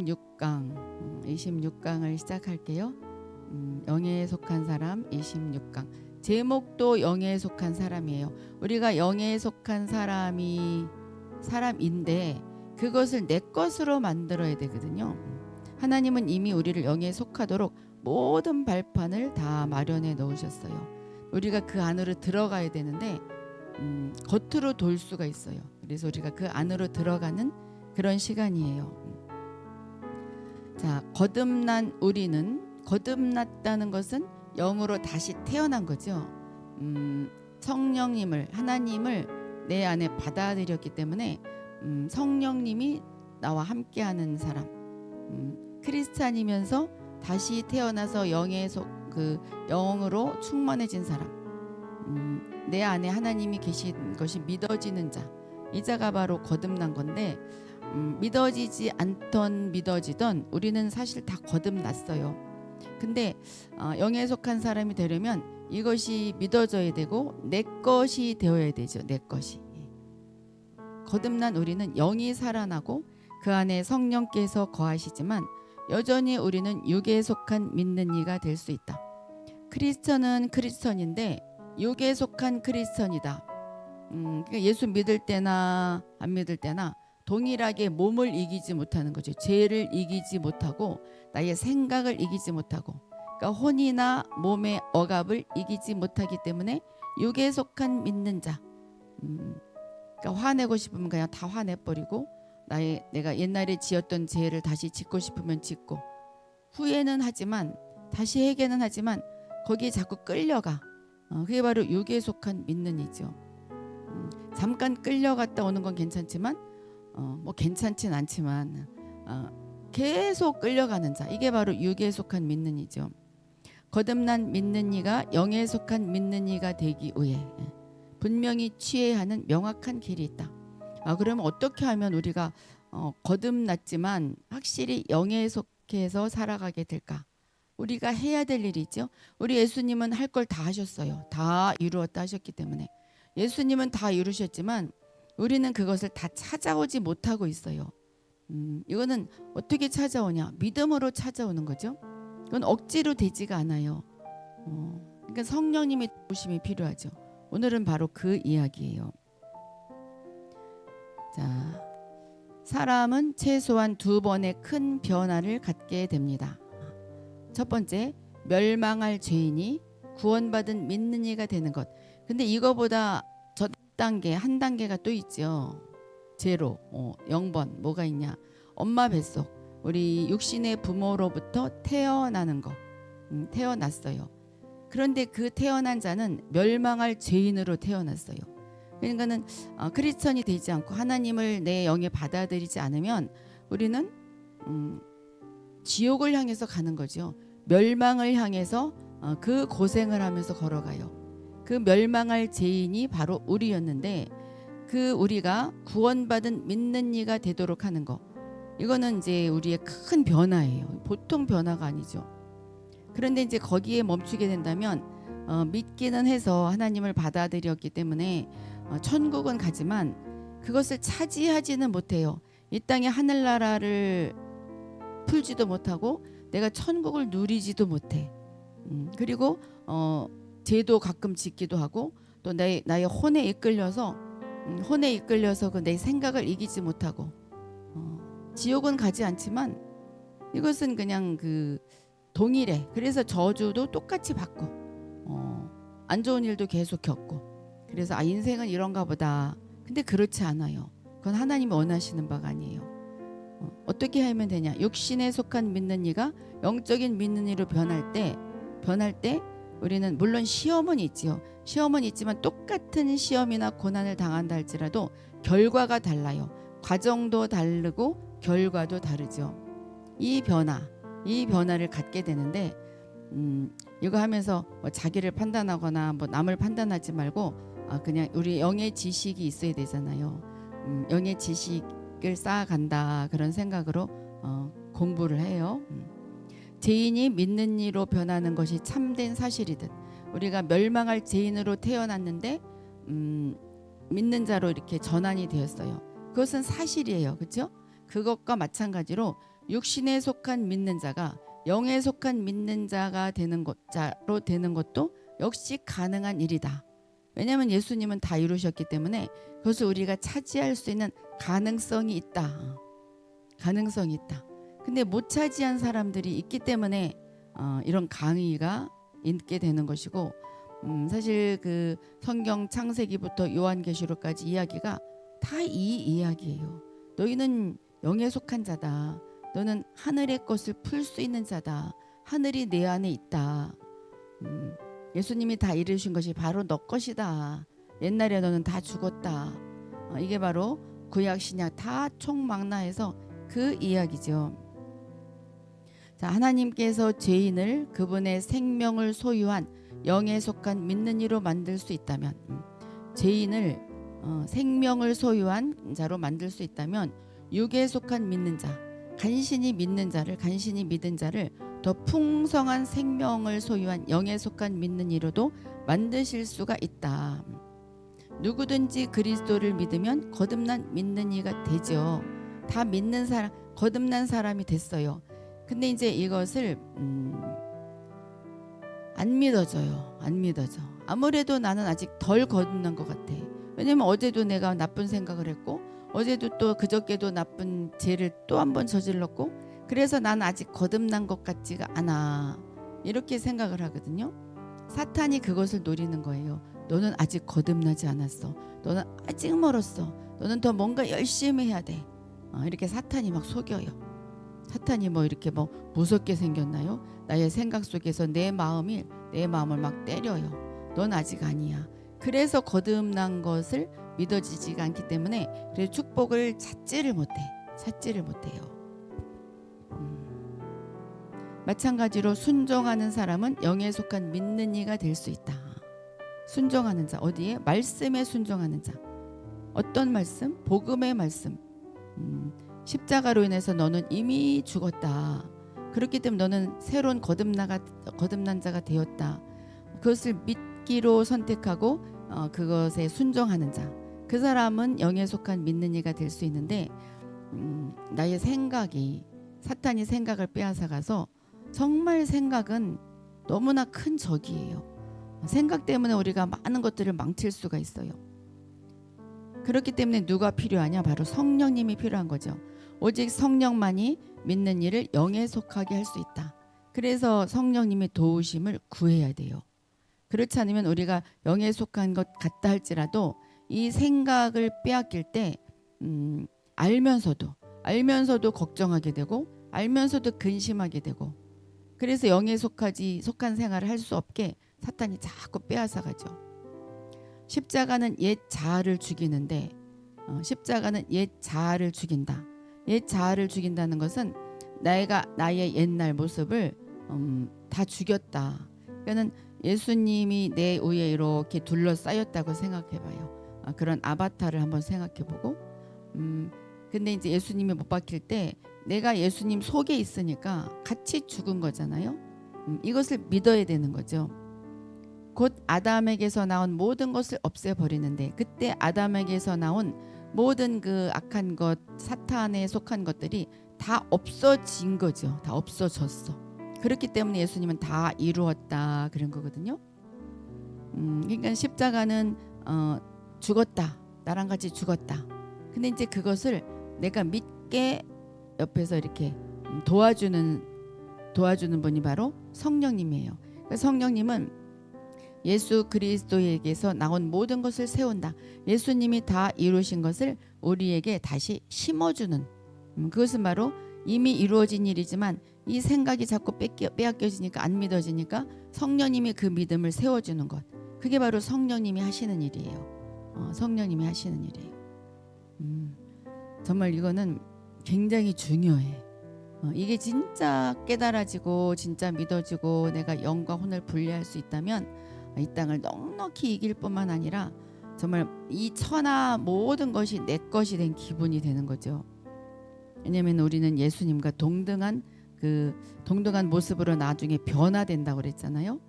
26강을 시작할게요. 영에 속한 사람 26강. 제목도 영에 속한 사람이에요. 우리가 영에 속한 사람인데 그것을 내 것으로 만들어야 되거든요. 하나님은 이미 우리를 영에 속하도록 모든 발판을 다 마련해 놓으셨어요. 우리가 그 안으로 들어가야 되는데 겉으로 돌 수가 있어요. 그래서 우리가 그 안으로 들어가는 그런 시간이에요. 자, 거듭났다는 것은 영으로 다시 태어난 거죠. 성령님을, 하나님을 내 안에 받아들였기 때문에 성령님이 나와 함께하는 사람, 크리스찬이면서 다시 태어나서 영으로 충만해진 사람, 내 안에 하나님이 계신 것이 믿어지는 자, 이 자가 바로 거듭난 건데, 믿어지지 않던 믿어지던 우리는 사실 다 거듭났어요. 근데 영에 속한 사람이 되려면 이것이 믿어져야 되고 내 것이 되어야 되죠. 내 것이. 거듭난 우리는 영이 살아나고 그 안에 성령께서 거하시지만 여전히 우리는 육에 속한 믿는 이가 될 수 있다. 크리스천은 크리스천인데 육에 속한 크리스천이다. 그러니까 예수 믿을 때나 안 믿을 때나 동일하게 몸을 이기지 못하는 거죠. 죄를 이기지 못하고 나의 생각을 이기지 못하고, 그러니까 혼이나 몸의 억압을 이기지 못하기 때문에 육에 속한 믿는 자. 그러니까 화내고 싶으면 그냥 다 화내버리고, 내가 옛날에 지었던 죄를 다시 짓고 싶으면 짓고, 후회는 하지만 다시 회개는 하지만 거기에 자꾸 끌려가. 그게 바로 육에 속한 믿는 이죠. 잠깐 끌려갔다 오는 건 괜찮지만 뭐 괜찮진 않지만 계속 끌려가는 자, 이게 바로 육에 속한 믿는 이죠. 거듭난 믿는 이가 영에 속한 믿는 이가 되기 위해 분명히 취해야 하는 명확한 길이 있다. 그러면 어떻게 하면 우리가 거듭났지만 확실히 영에 속해서 살아가게 될까? 우리가 해야 될 일이 있죠. 우리 예수님은 할 걸 다 하셨어요. 다 이루었다 하셨기 때문에. 예수님은 다 이루셨지만 우리는 그것을 다 찾아오지 못하고 있어요. 이거는 어떻게 찾아오냐? 믿음으로 찾아오는 거죠. 그건 억지로 되지가 않아요. 그러니까 성령님의 도우심이 필요하죠. 오늘은 바로 그 이야기예요. 자, 사람은 최소한 2번의 큰 변화를 갖게 됩니다. 첫 번째, 멸망할 죄인이 구원받은 믿는 이가 되는 것. 근데 이거보다 한 단계가 또 있죠. 제로, 0번 뭐가 있냐? 엄마 뱃속, 우리 육신의 부모로부터 태어나는 거. 태어났어요. 그런데 그 태어난 자는 멸망할 죄인으로 태어났어요. 그러니까는 크리스천이 되지 않고 하나님을 내 영에 받아들이지 않으면 우리는 지옥을 향해서 가는 거죠. 멸망을 향해서 그 고생을 하면서 걸어가요. 그 멸망할 죄인이 바로 우리였는데 그 우리가 구원받은 믿는 이가 되도록 하는 거, 이거는 이제 우리의 큰 변화예요. 보통 변화가 아니죠. 그런데 이제 거기에 멈추게 된다면 믿기는 해서 하나님을 받아들였기 때문에 천국은 가지만 그것을 차지하지는 못해요. 이 땅의 하늘나라를 풀지도 못하고 내가 천국을 누리지도 못해. 그리고 죄도 가끔 짓기도 하고 또 나의 혼에 이끌려서 그 내 생각을 이기지 못하고 지옥은 가지 않지만 이것은 그냥 그 동일해. 그래서 저주도 똑같이 받고 안 좋은 일도 계속 겪고, 그래서 인생은 이런가 보다. 근데 그렇지 않아요. 그건 하나님이 원하시는 바가 아니에요. 어떻게 하면 되냐? 육신에 속한 믿는 이가 영적인 믿는 이로 변할 때 우리는 물론 시험은 있지요. 시험은 있지만 똑같은 시험이나 고난을 당한다 할지라도 결과가 달라요. 과정도 다르고 결과도 다르죠. 이 변화를 갖게 되는데 이거 하면서 뭐 자기를 판단하거나 뭐 남을 판단하지 말고 그냥 우리 영의 지식이 있어야 되잖아요. 영의 지식을 쌓아간다, 그런 생각으로 공부를 해요. 죄인이 믿는 이로 변하는 것이 참된 사실이듯 우리가 멸망할 죄인으로 태어났는데 믿는 자로 이렇게 전환이 되었어요. 그것은 사실이에요. 그렇죠? 그것과 마찬가지로 육신에 속한 믿는 자가 영에 속한 믿는 자가 자로 되는 것도 역시 가능한 일이다. 왜냐하면 예수님은 다 이루셨기 때문에 그것을 우리가 차지할 수 있는 가능성이 있다. 가능성이 있다. 근데 못 차지한 사람들이 있기 때문에 이런 강의가 있게 되는 것이고, 사실 그 성경 창세기부터 요한계시록까지 이야기가 다 이 이야기예요. 너희는 영에 속한 자다. 너는 하늘의 것을 풀 수 있는 자다. 하늘이 내 안에 있다. 예수님이 다 이루신 것이 바로 너 것이다. 옛날에 너는 다 죽었다. 이게 바로 구약 신약 다 총망라해서 그 이야기죠. 자, 하나님께서 죄인을 그분의 생명을 소유한 영에 속한 믿는 이로 만들 수 있다면, 죄인을 생명을 소유한 자로 만들 수 있다면 육에 속한 믿는 자, 간신히 믿은 자를 더 풍성한 생명을 소유한 영에 속한 믿는 이로도 만드실 수가 있다. 누구든지 그리스도를 믿으면 거듭난 믿는 이가 되죠. 다 믿는 사람, 거듭난 사람이 됐어요. 근데 이제 이것을 안 믿어져요. 안 믿어져. 아무래도 나는 아직 덜 거듭난 것 같아. 왜냐면 어제도 내가 나쁜 생각을 했고, 어제도 또 그저께도 나쁜 죄를 또 한 번 저질렀고, 그래서 나는 아직 거듭난 것 같지가 않아. 이렇게 생각을 하거든요. 사탄이 그것을 노리는 거예요. 너는 아직 거듭나지 않았어. 너는 아직 멀었어. 너는 더 뭔가 열심히 해야 돼. 이렇게 사탄이 막 속여요. 사탄이 뭐 이렇게 뭐 무섭게 생겼나요? 나의 생각 속에서 내 마음을 막 때려요. 넌 아직 아니야. 그래서 거듭난 것을 믿어지지가 않기 때문에 그래서 축복을 찾지를 못해요. 마찬가지로 순종하는 사람은 영에 속한 믿는 이가 될 수 있다. 순종하는 자, 어디에? 말씀에 순종하는 자. 어떤 말씀? 복음의 말씀. 십자가로 인해서 너는 이미 죽었다. 그렇기 때문에 너는 새로운 거듭난 자가 되었다. 그것을 믿기로 선택하고 그것에 순종하는 자. 그 사람은 영에 속한 믿는 이가 될 수 있는데, 나의 생각이, 사탄이 생각을 빼앗아가서 정말 생각은 너무나 큰 적이에요. 생각 때문에 우리가 많은 것들을 망칠 수가 있어요. 그렇기 때문에 누가 필요하냐? 바로 성령님이 필요한 거죠. 오직 성령만이 믿는 일을 영에 속하게 할 수 있다. 그래서 성령님의 도우심을 구해야 돼요. 그렇지 않으면 우리가 영에 속한 것 같다 할지라도 이 생각을 빼앗길 때 알면서도 걱정하게 되고, 알면서도 근심하게 되고, 그래서 영에 속한 생활을 할 수 없게 사탄이 자꾸 빼앗아가죠. 십자가는 옛 자아를 죽이는데, 십자가는 옛 자아를 죽인다. 옛 자아를 죽인다는 것은 나의 옛날 모습을 다 죽였다. 그러니까는 예수님이 내 위에 이렇게 둘러싸였다고 생각해봐요. 그런 아바타를 한번 생각해보고, 근데 이제 예수님이 못 박힐 때 내가 예수님 속에 있으니까 같이 죽은 거잖아요. 이것을 믿어야 되는 거죠. 곧 아담에게서 나온 모든 것을 없애버리는데, 그때 아담에게서 나온 모든 그 악한 것, 사탄에 속한 것들이 다 없어진 거죠. 다 없어졌어. 그렇기 때문에 예수님은 다 이루었다 그런 거거든요. 그러니까 십자가는 죽었다. 나랑 같이 죽었다. 근데 이제 그것을 내가 믿게 옆에서 이렇게 도와주는 분이 바로 성령님이에요. 그러니까 성령님은 예수 그리스도에게서 나온 모든 것을 세운다. 예수님이 다 이루신 것을 우리에게 다시 심어주는, 그것은 바로 이미 이루어진 일이지만 이 생각이 자꾸 빼앗겨지니까 안 믿어지니까 성령님이 그 믿음을 세워주는 것. 그게 바로 성령님이 하시는 일이에요. 성령님이 하시는 일이에요. 정말 이거는 굉장히 중요해. 이게 진짜 깨달아지고 진짜 믿어지고 내가 영과 혼을 분리할 수 있다면 이 땅을 넉넉히 이길 뿐만 아니라 정말 이 천하 모든 것이 내 것이 된 기분이 되는 거죠. 왜냐하면 우리는 예수님과 동등한 모습으로 나중에 변화된다고 그랬잖아요.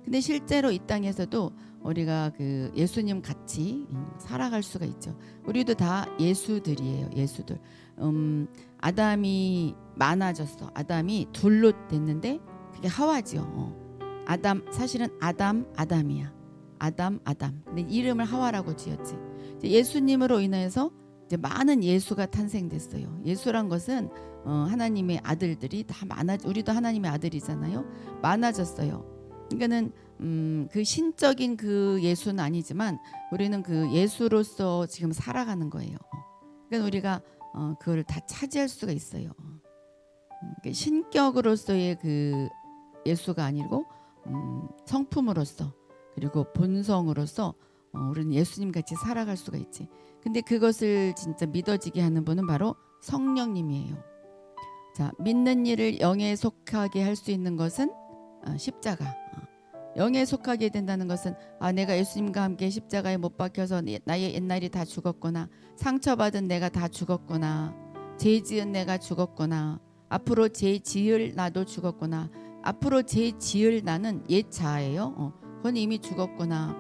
근데 실제로 이 땅에서도 우리가 그 예수님 같이 살아갈 수가 있죠. 우리도 다 예수들이에요. 예수들. 아담이 많아졌어. 아담이 둘로 됐는데 그게 하와죠. 아담 사실은 아담이야. 아담. 근데 이름을 하와라고 지었지. 이제 예수님으로 인해서 이제 많은 예수가 탄생됐어요. 예수란 것은 하나님의 아들들이 다 우리도 하나님의 아들이잖아요. 많아졌어요. 그러니까는 그 신적인 그 예수는 아니지만 우리는 그 예수로서 지금 살아가는 거예요. 그러니까 우리가 그걸 다 차지할 수가 있어요. 신격으로서의 그 예수가 아니고 성품으로서 그리고 본성으로서 우리는 예수님 같이 살아갈 수가 있지. 근데 그것을 진짜 믿어지게 하는 분은 바로 성령님이에요. 자, 믿는 일을 영에 속하게 할 수 있는 것은 십자가. 영에 속하게 된다는 것은 내가 예수님과 함께 십자가에 못 박혀서 나의 옛날이 다 죽었구나. 상처받은 내가 다 죽었구나. 죄 지은 내가 죽었구나. 앞으로 죄 지을 나도 죽었구나. 앞으로 죄 지을 나는 옛 자아예요. 그건 이미 죽었구나.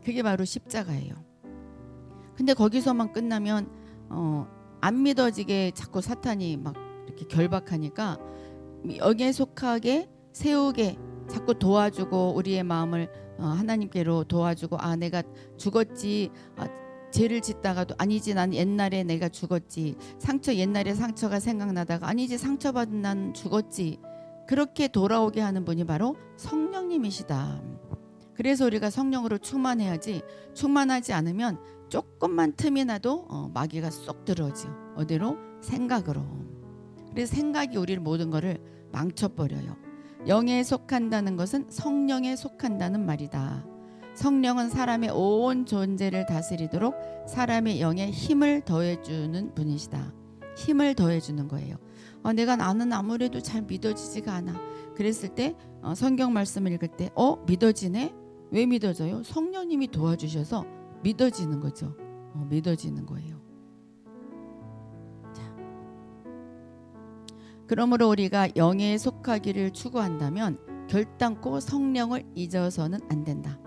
그게 바로 십자가예요. 근데 거기서만 끝나면 안 믿어지게 자꾸 사탄이 막 이렇게 결박하니까 여기에 속하게 세우게 자꾸 도와주고 우리의 마음을 하나님께로 도와주고 내가 죽었지. 죄를 짓다가도 아니지 난 옛날에 내가 죽었지. 옛날에 상처가 생각나다가 아니지 상처받은 난 죽었지. 그렇게 돌아오게 하는 분이 바로 성령님이시다. 그래서 우리가 성령으로 충만해야지. 충만하지 않으면 조금만 틈이 나도 마귀가 쏙 들어오죠. 어디로? 생각으로. 그래서 생각이 우리를 모든 것을 망쳐버려요. 영에 속한다는 것은 성령에 속한다는 말이다. 성령은 사람의 온 존재를 다스리도록 사람의 영에 힘을 더해주는 분이시다. 힘을 더해주는 거예요. 나는 아무래도 잘 믿어지지가 않아. 그랬을 때 성경 말씀을 읽을 때 믿어지네? 왜 믿어져요? 성령님이 도와주셔서 믿어지는 거죠. 믿어지는 거예요. 자, 그러므로 우리가 영에 속하기를 추구한다면 결단코 성령을 잊어서는 안 된다.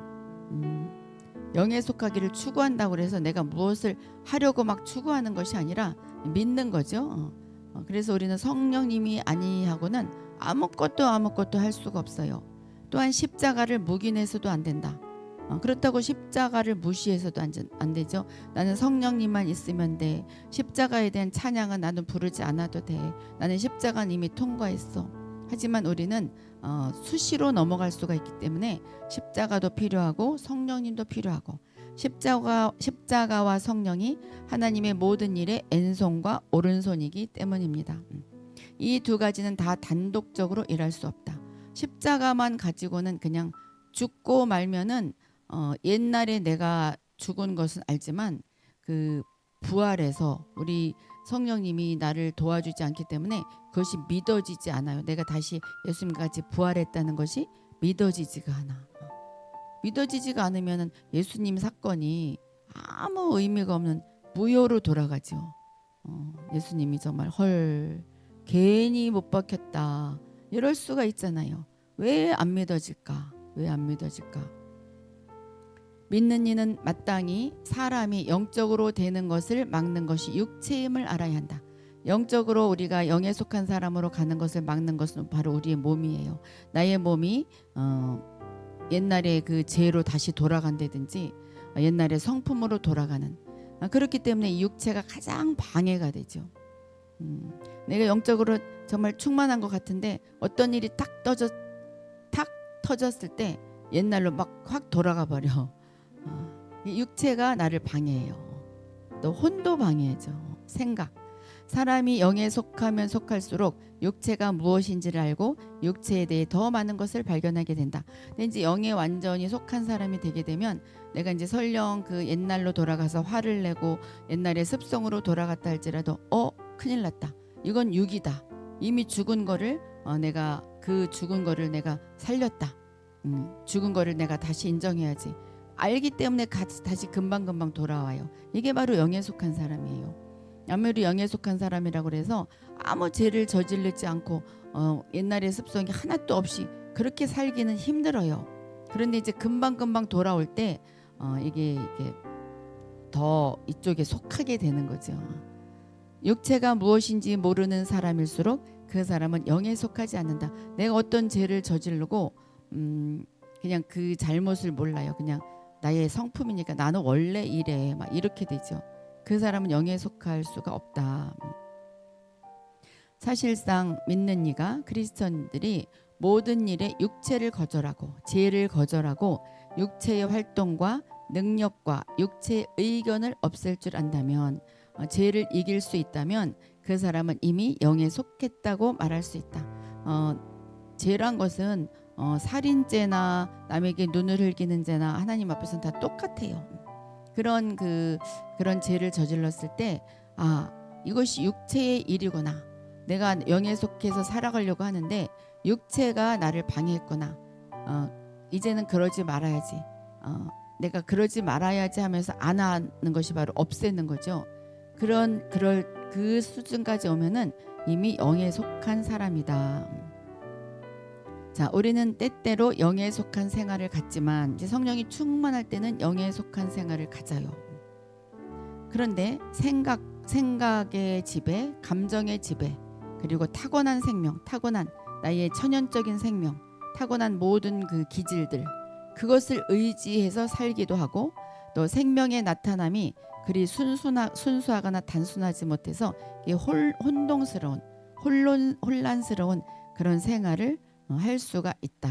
영에 속하기를 추구한다고 해서 내가 무엇을 하려고 막 추구하는 것이 아니라 믿는 거죠. 그래서 우리는 성령님이 아니하고는 아무것도 할 수가 없어요. 또한 십자가를 묵인해서도 안 된다. 그렇다고 십자가를 무시해서도 안 되죠. 나는 성령님만 있으면 돼. 십자가에 대한 찬양은 나는 부르지 않아도 돼. 나는 십자가는 이미 통과했어. 하지만 우리는 수시로 넘어갈 수가 있기 때문에 십자가도 필요하고 성령님도 필요하고 십자가와 성령이 하나님의 모든 일의 왼손과 오른손이기 때문입니다. 이 두 가지는 다 단독적으로 일할 수 없다. 십자가만 가지고는 그냥 죽고 말면은 옛날에 내가 죽은 것은 알지만 그 부활해서 우리 성령님이 나를 도와주지 않기 때문에 그것이 믿어지지 않아요. 내가 다시 예수님과 같이 부활했다는 것이 믿어지지가 않아. 믿어지지가 않으면 예수님 사건이 아무 의미가 없는 무효로 돌아가죠. 예수님이 정말 괜히 못 박혔다 이럴 수가 있잖아요. 왜 안 믿어질까? 믿는 이는 마땅히 사람이 영적으로 되는 것을 막는 것이 육체임을 알아야 한다. 영적으로 우리가 영에 속한 사람으로 가는 것을 막는 것은 바로 우리의 몸이에요. 나의 몸이 옛날에 그 죄로 다시 돌아간다든지 옛날에 성품으로 돌아가는 그렇기 때문에 이 육체가 가장 방해가 되죠. 내가 영적으로 정말 충만한 것 같은데 어떤 일이 탁 터졌을 때 옛날로 막 확 돌아가 버려. 이 육체가 나를 방해해요. 또 혼도 방해하죠. 생각. 사람이 영에 속하면 속할수록 육체가 무엇인지를 알고 육체에 대해 더 많은 것을 발견하게 된다. 근데 이제 영에 완전히 속한 사람이 되게 되면 내가 이제 설령 그 옛날로 돌아가서 화를 내고 옛날의 습성으로 돌아갔다 할지라도 큰일 났다. 이건 육이다. 이미 죽은 거를 내가 그 죽은 거를 내가 살렸다. 죽은 거를 내가 다시 인정해야지. 알기 때문에 다시 금방금방 돌아와요. 이게 바로 영에 속한 사람이에요. 아무리 영에 속한 사람이라고 그래서 아무 죄를 저지르지 않고 옛날의 습성이 하나도 없이 그렇게 살기는 힘들어요. 그런데 이제 금방금방 돌아올 때 이게 더 이쪽에 속하게 되는 거죠. 육체가 무엇인지 모르는 사람일수록 그 사람은 영에 속하지 않는다. 내가 어떤 죄를 저지르고 그냥 그 잘못을 몰라요. 그냥 나의 성품이니까 나는 원래 이래 막 이렇게 되죠. 그 사람은 영에 속할 수가 없다. 사실상 믿는 이가 크리스천들이 모든 일에 육체를 거절하고 죄를 거절하고 육체의 활동과 능력과 육체의 의견을 없앨 줄 안다면 죄를 이길 수 있다면 그 사람은 이미 영에 속했다고 말할 수 있다. 죄란 것은 살인죄나 남에게 눈을 흘기는 죄나 하나님 앞에서는 다 똑같아요. 그런 죄를 저질렀을 때 이것이 육체의 일이구나. 내가 영에 속해서 살아가려고 하는데 육체가 나를 방해했구나. 이제는 그러지 말아야지. 내가 그러지 말아야지 하면서 안 하는 것이 바로 없애는 거죠. 그 수준까지 오면은 이미 영에 속한 사람이다. 자, 우리는 때때로 영에 속한 생활을 갖지만 이제 성령이 충만할 때는 영에 속한 생활을 가져요. 그런데 생각의 지배, 감정의 지배, 그리고 타고난 생명, 타고난 나의 천연적인 생명, 타고난 모든 그 기질들, 그것을 의지해서 살기도 하고 또 생명의 나타남이 그리 순수하거나 단순하지 못해서 혼동스러운, 혼란스러운 그런 생활을 할 수가 있다.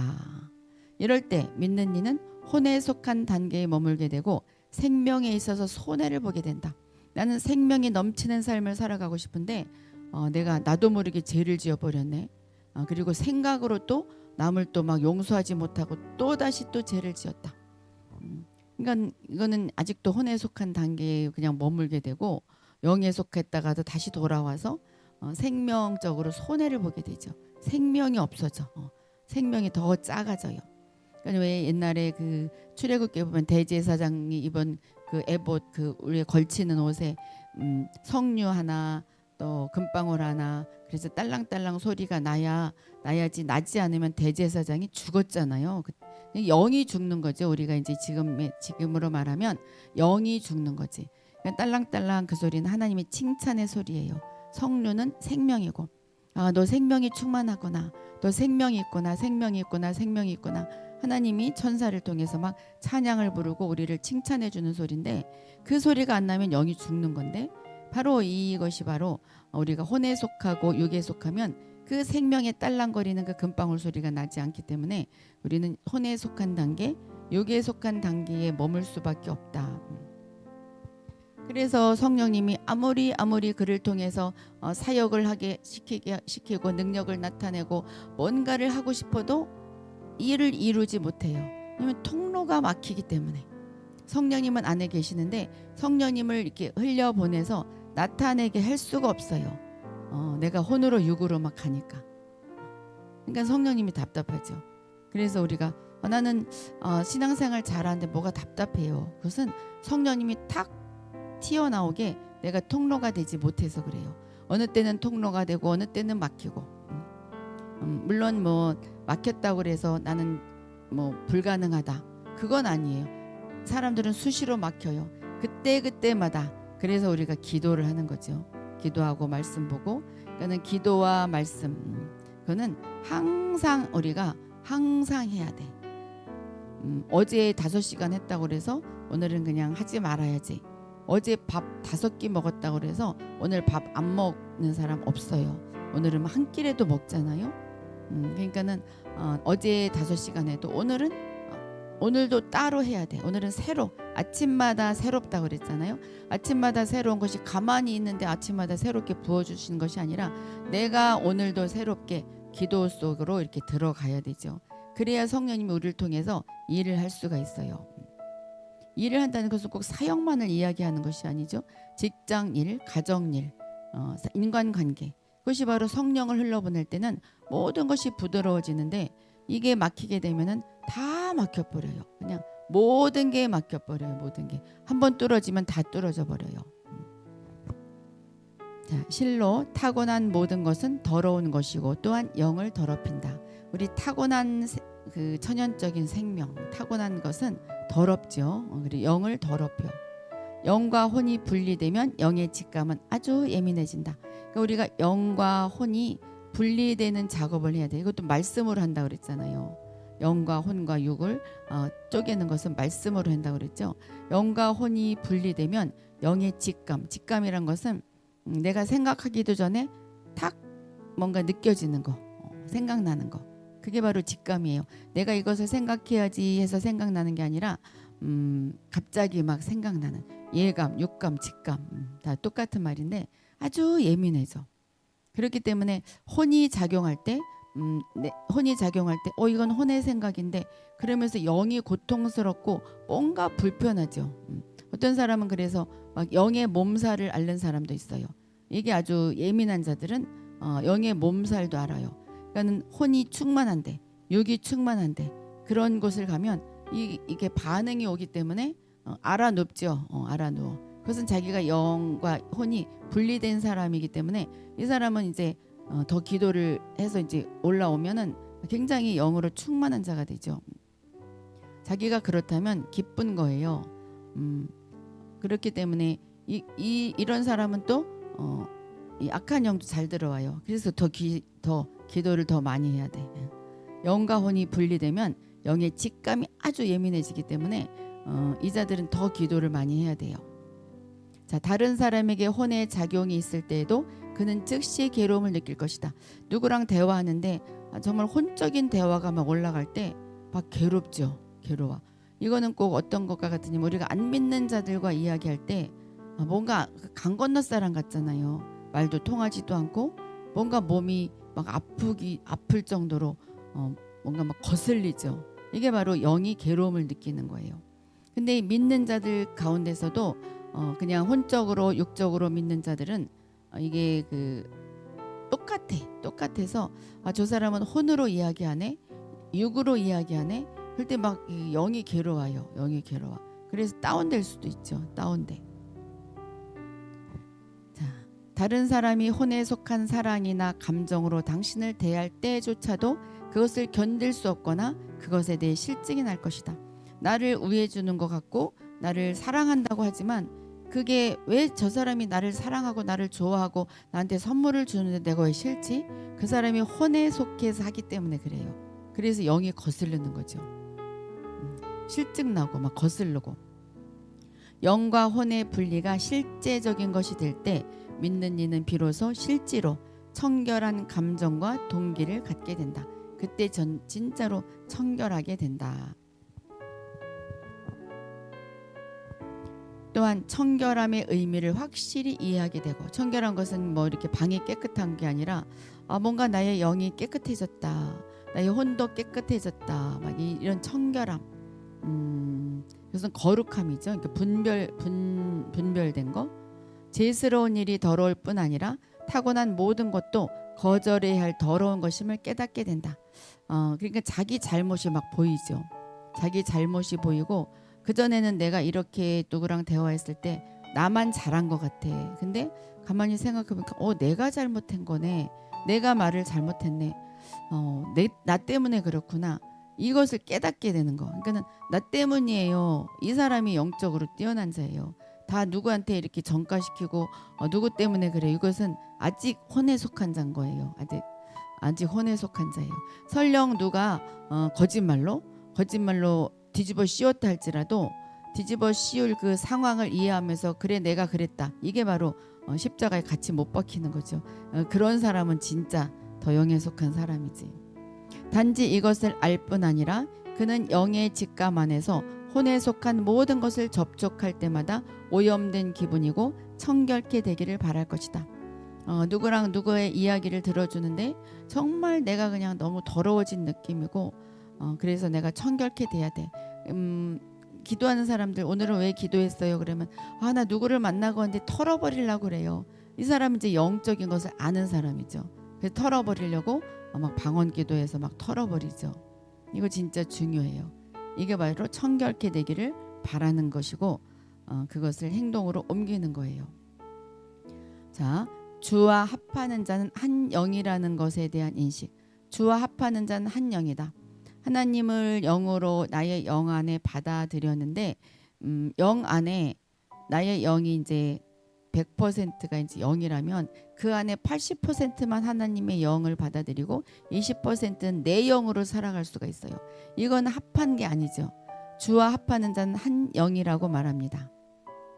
이럴 때 믿는 이는 혼에 속한 단계에 머물게 되고 생명에 있어서 손해를 보게 된다. 나는 생명이 넘치는 삶을 살아가고 싶은데 내가 나도 모르게 죄를 지어버렸네. 그리고 생각으로 또 남을 또 막 용서하지 못하고 또 다시 또 죄를 지었다. 그러니까 이거는 아직도 혼에 속한 단계에 그냥 머물게 되고 영에 속했다가도 다시 돌아와서 생명적으로 손해를 보게 되죠. 생명이 없어져. 생명이 더 작아져요. 그러니까 왜 옛날에 그 출애굽기에 보면 대제사장이 입은 그 에봇 그 우리에 걸치는 옷에 석류 하나 또 금방울 하나 그래서 딸랑딸랑 소리가 나야지 나지 않으면 대제사장이 죽었잖아요. 영이 죽는 거죠. 우리가 이제 지금으로 말하면 영이 죽는 거지. 딸랑딸랑 그 소리는 하나님의 칭찬의 소리예요. 석류는 생명이고 너 생명이 충만하구나. 너 생명이 있구나. 생명이 있구나. 생명이 있구나. 하나님이 천사를 통해서 막 찬양을 부르고 우리를 칭찬해 주는 소리인데 그 소리가 안 나면 영이 죽는 건데 바로 이것이 바로 우리가 혼에 속하고 육에 속하면 그 생명에 딸랑거리는 그 금방울 소리가 나지 않기 때문에 우리는 혼에 속한 단계, 육에 속한 단계에 머물 수밖에 없다. 그래서 성령님이 아무리 그를 통해서 사역을 하게 시키고 능력을 나타내고 뭔가를 하고 싶어도 일을 이루지 못해요. 왜냐하면 통로가 막히기 때문에. 성령님은 안에 계시는데 성령님을 이렇게 흘려보내서 나타내게 할 수가 없어요. 내가 혼으로 육으로 막 가니까. 그러니까 성령님이 답답하죠. 그래서 우리가 나는 신앙생활 잘하는데 뭐가 답답해요. 그것은 성령님이 탁 튀어나오게 내가 통로가 되지 못해서 그래요. 어느 때는 통로가 되고 어느 때는 막히고. 물론 뭐 막혔다고 그래서 나는 뭐 불가능하다. 그건 아니에요. 사람들은 수시로 막혀요. 그때마다. 그래서 우리가 기도를 하는 거죠. 기도하고 말씀 보고. 그러니까는 기도와 말씀 그거는 항상 우리가 항상 해야 돼. 어제 5시간 했다고 그래서 오늘은 그냥 하지 말아야지. 어제 밥 5끼 먹었다고 그래서 오늘 밥 안 먹는 사람 없어요. 오늘은 한 끼라도 먹잖아요. 그러니까는 어제 5시간 해도 오늘도 따로 해야 돼. 오늘은 새로 아침마다 새롭다고 그랬잖아요. 아침마다 새로운 것이 가만히 있는데 아침마다 새롭게 부어주시는 것이 아니라 내가 오늘도 새롭게 기도 속으로 이렇게 들어가야 되죠. 그래야 성령님이 우리를 통해서 일을 할 수가 있어요. 일을 한다는 것은 꼭 사역만을 이야기하는 것이 아니죠. 직장일, 가정일, 인간관계 그것이 바로 성령을 흘러보낼 때는 모든 것이 부드러워지는데 이게 막히게 되면은 다 막혀버려요. 그냥 모든 게 막혀버려요. 모든 게 한번 뚫어지면 다 뚫어져 버려요. 자, 실로 타고난 모든 것은 더러운 것이고 또한 영을 더럽힌다. 우리 타고난 그 천연적인 생명, 타고난 것은 더럽죠. 그리고 영을 더럽혀. 영과 혼이 분리되면 영의 직감은 아주 예민해진다. 그러니까 우리가 영과 혼이 분리되는 작업을 해야 돼. 이것도 말씀으로 한다 그랬잖아요. 영과 혼과 육을 쪼개는 것은 말씀으로 한다 그랬죠. 영과 혼이 분리되면 영의 직감, 직감이란 것은 내가 생각하기도 전에 탁 뭔가 느껴지는 거, 생각나는 거. 그게 바로 직감이에요. 내가 이것을 생각해야지 해서 생각나는 게 아니라 갑자기 막 생각나는 예감, 육감, 직감 다 똑같은 말인데 아주 예민해져. 그렇기 때문에 혼이 작용할 때 혼이 작용할 때 이건 혼의 생각인데 그러면서 영이 고통스럽고 뭔가 불편하죠. 어떤 사람은 그래서 막 영의 몸살을 앓는 사람도 있어요. 이게 아주 예민한 자들은 영의 몸살도 알아요. 그러니까 혼이 충만한데 육이 충만한데 그런 곳을 가면 이게 반응이 오기 때문에 알아눕죠. 알아누워. 그것은 자기가 영과 혼이 분리된 사람이기 때문에 이 사람은 이제 더 기도를 해서 이제 올라오면은 굉장히 영으로 충만한 자가 되죠. 자기가 그렇다면 기쁜 거예요. 그렇기 때문에 이런 사람은 또 이 악한 영도 잘 들어와요. 그래서 더 기도를 더 많이 해야 돼. 영과 혼이 분리되면 영의 직감이 아주 예민해지기 때문에 이 자들은 더 기도를 많이 해야 돼요. 자, 다른 사람에게 혼의 작용이 있을 때에도 그는 즉시 괴로움을 느낄 것이다. 누구랑 대화하는데 정말 혼적인 대화가 막 올라갈 때 막 괴롭죠. 괴로워. 이거는 꼭 어떤 것과 같으냐면 우리가 안 믿는 자들과 이야기할 때 뭔가 강 건너 사람 같잖아요. 말도 통하지도 않고 뭔가 몸이 막 아플 정도로 뭔가 막 거슬리죠. 이게 바로 영이 괴로움을 느끼는 거예요. 근데 믿는 자들 가운데서도 그냥 혼적으로 육적으로 믿는 자들은 이게 똑같아서 저 사람은 혼으로 이야기하네, 육으로 이야기하네. 그럴 때 막 영이 괴로워요. 영이 괴로워. 그래서 다운될 수도 있죠. 다운돼. 자, 다른 사람이 혼에 속한 사랑이나 감정으로 당신을 대할 때조차도 그것을 견딜 수 없거나 그것에 대해 실증이 날 것이다. 나를 우애해 주는 것 같고 나를 사랑한다고 하지만 그게 왜 저 사람이 나를 사랑하고 나를 좋아하고 나한테 선물을 주는데 내가 왜 싫지? 그 사람이 혼에 속해서 하기 때문에 그래요. 그래서 영이 거스르는 거죠. 실증 나고 막 거스르고. 영과 혼의 분리가 실제적인 것이 될 때 믿는 이는 비로소 실제로 청결한 감정과 동기를 갖게 된다. 그때 진짜로 청결하게 된다. 또한 청결함의 의미를 확실히 이해하게 되고, 청결한 것은 뭐 이렇게 방이 깨끗한 게 아니라 뭔가 나의 영이 깨끗해졌다, 나의 혼도 깨끗해졌다, 막 이런 청결함. 그것은 거룩함이죠. 그러니까 분별된 거. 죄스러운 일이 더러울 뿐 아니라 타고난 모든 것도 거절해야 할 더러운 것임을 깨닫게 된다. 그러니까 자기 잘못이 막 보이죠. 자기 잘못이 보이고, 그전에는 내가 이렇게 누구랑 대화했을 때 나만 잘한 것 같아. 근데 가만히 생각해보니까 내가 잘못한 거네. 내가 말을 잘못했네. 나 때문에 그렇구나. 이것을 깨닫게 되는 거. 그러니까는 나 때문이에요. 이 사람이 영적으로 뛰어난 자예요. 다 누구한테 이렇게 전가시키고 누구 때문에 그래. 이것은 아직 혼에 속한 자인 거예요. 아직 혼에 속한 자예요. 설령 누가 거짓말로 뒤집어 씌웠다 할지라도 뒤집어 씌울 그 상황을 이해하면서 그래 내가 그랬다. 이게 바로 십자가에 같이 못 박히는 거죠. 그런 사람은 진짜 더 영에 속한 사람이지. 단지 이것을 알 뿐 아니라 그는 영의 직감 안에서 혼에 속한 모든 것을 접촉할 때마다 오염된 기분이고 청결케 되기를 바랄 것이다. 누구랑 누구의 이야기를 들어주는데 정말 내가 그냥 너무 더러워진 느낌이고 그래서 내가 청결케 돼야 돼. 기도하는 사람들 오늘은 왜 기도했어요? 그러면 나 누구를 만나고 왔는데 털어버리려고 그래요. 이 사람은 이제 영적인 것을 아는 사람이죠. 그래서 털어버리려고 막 방언기도해서 막 털어버리죠. 이거 진짜 중요해요. 이게 바로 청결케 되기를 바라는 것이고 그것을 행동으로 옮기는 거예요. 자, 주와 합하는 자는 한 영이라는 것에 대한 인식. 주와 합하는 자는 한 영이다. 하나님을 영으로 나의 영 안에 받아들였는데 영 안에 나의 영이 이제 100%가 이제 영이라면 그 안에 80%만 하나님의 영을 받아들이고 20%는 내 영으로 살아갈 수가 있어요. 이건 합한 게 아니죠. 주와 합하는 자는 한 영이라고 말합니다.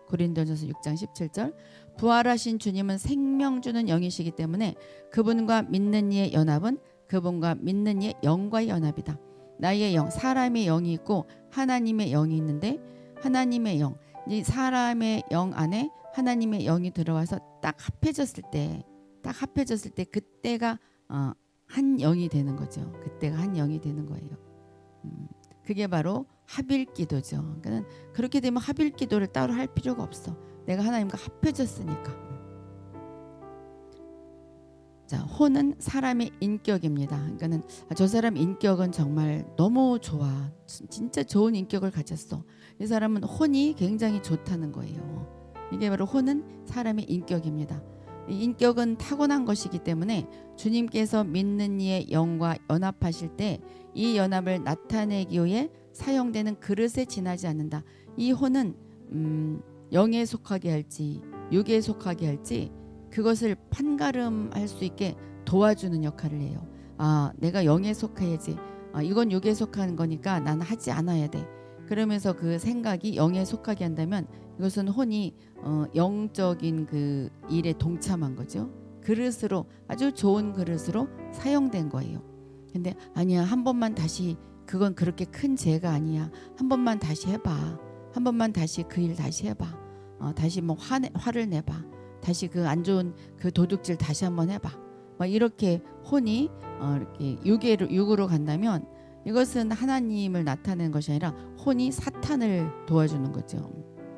고린도전서 6장 17절. 부활하신 주님은 생명 주는 영이시기 때문에 그분과 믿는 이의 연합은 그분과 믿는 이의 영과의 연합이다. 나의 영, 사람의 영이 있고 하나님의 영이 있는데 하나님의 영, 이 사람의 영 안에 하나님의 영이 들어와서 딱 합해졌을 때 그때가 한 영이 되는 거죠. 그때가 한 영이 되는 거예요. 그게 바로 합일기도죠. 그러니까 그렇게 되면 합일기도를 따로 할 필요가 없어. 내가 하나님과 합해졌으니까. 자, 혼은 사람의 인격입니다. 그러니까는 저 사람 인격은 정말 너무 좋아. 진짜 좋은 인격을 가졌어. 이 사람은 혼이 굉장히 좋다는 거예요. 이게 바로 혼은 사람의 인격입니다. 이 인격은 타고난 것이기 때문에 주님께서 믿는 이의 영과 연합하실 때 이 연합을 나타내기 위해 사용되는 그릇에 지나지 않는다. 이 혼은 영에 속하게 할지 육에 속하게 할지 그것을 판가름할 수 있게 도와주는 역할을 해요. 내가 영에 속해야지. 이건 육에 속하는 거니까 나는 하지 않아야 돼. 그러면서 그 생각이 영에 속하게 한다면 이것은 혼이 영적인 그 일에 동참한 거죠. 그릇으로 아주 좋은 그릇으로 사용된 거예요. 근데 아니야, 한 번만 다시, 그건 그렇게 큰 죄가 아니야. 한 번만 다시 해봐. 한 번만 다시 그 일 다시 해봐. 다시 뭐 화를 내봐. 다시 그 안 좋은 그 도둑질 다시 한번 해봐. 막 이렇게 혼이 이렇게 육으로 간다면 이것은 하나님을 나타내는 것이 아니라 혼이 사탄을 도와주는 거죠.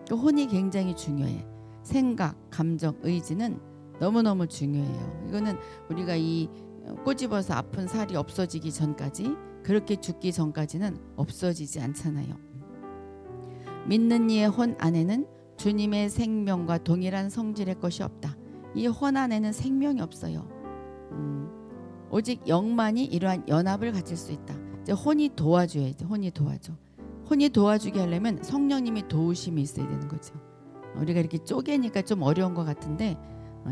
그 혼이 굉장히 중요해. 생각, 감정, 의지는 너무너무 중요해요. 이거는 우리가 이 꼬집어서 아픈 살이 없어지기 전까지, 그렇게 죽기 전까지는 없어지지 않잖아요. 믿는 이의 혼 안에는 주님의 생명과 동일한 성질의 것이 없다. 이 혼 안에는 생명이 없어요. 오직 영만이 이러한 연합을 가질 수 있다. 이제 혼이 도와줘야지. 혼이 도와줘. 혼이 도와주게 하려면 성령님이 도우심이 있어야 되는 거죠. 우리가 이렇게 쪼개니까 좀 어려운 것 같은데